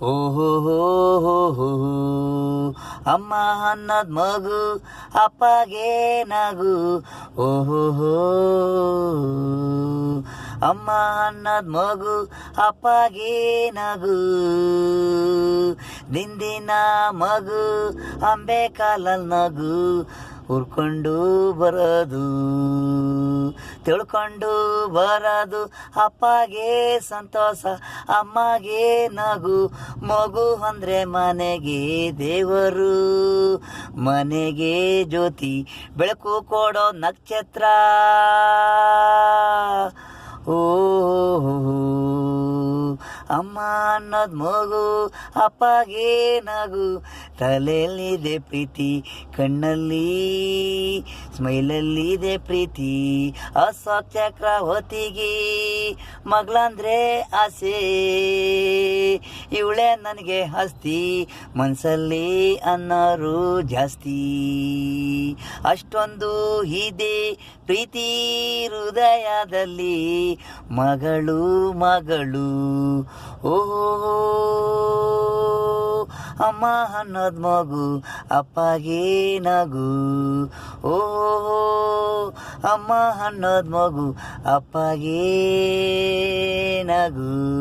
ಓಹೋ ಹೋ ಹೋ ಹೋ ಅಮ್ಮ ಅನ್ನದ್ ಮಗು ಅಪ್ಪಗೆ ನಗು. ಓಹೋ ಹೋ ಅಮ್ಮ ಅನ್ನದ್ ಮಗು ಅಪ್ಪಗೆ ನಗು. ದಿಂದಿನ ಮಗು ಅಂಬೆ ಕಾಲಲ್ ನಗು. ಹುರ್ಕೊಂಡು ಬರೋದು ತಿಳ್ಕೊಂಡು ಬರೋದು ಅಪ್ಪಗೆ ಸಂತೋಷ ಅಮ್ಮಗೆ ನಗು. ಮಗು ಅಂದ್ರೆ ಮನೆಗೆ ದೇವರು, ಮನೆಗೆ ಜ್ಯೋತಿ ಬೆಳಕು ಕೊಡೋ ನಕ್ಷತ್ರ. ಓ ಅಮ್ಮ ಅನ್ನೋದು ಮಗು ಅಪ್ಪಗೆ ನಗು. ತಲೆಯಲ್ಲಿದೆ ಪ್ರೀತಿ, ಕಣ್ಣಲ್ಲಿ ಸ್ಮೈಲಲ್ಲಿದೆ ಪ್ರೀತಿ. ಅಶೋಕ್ ಚಕ್ರವರ್ತಿಗೆ ಮಗಳಂದ್ರೆ ಆಸೆ, ಇವಳೆ ನನಗೆ ಆಸ್ತಿ, ಮನಸ್ಸಲ್ಲಿ ಅನ್ನೋರು ಜಾಸ್ತಿ. ಅಷ್ಟೊಂದು ಇದೆ ಪ್ರೀತಿ ಹೃದಯದಲ್ಲಿ, ಮಗಳು ಮಗಳು. ಓಹೋ ಅಮ್ಮ ಅನ್ನೋದ್ ಮಗು ಅಪ್ಪಗೆ ನಗು. ಓಹೋ ಅಮ್ಮ ಅನ್ನೋದ್ ಮಗು ಅಪ್ಪಗೆ ನಗು.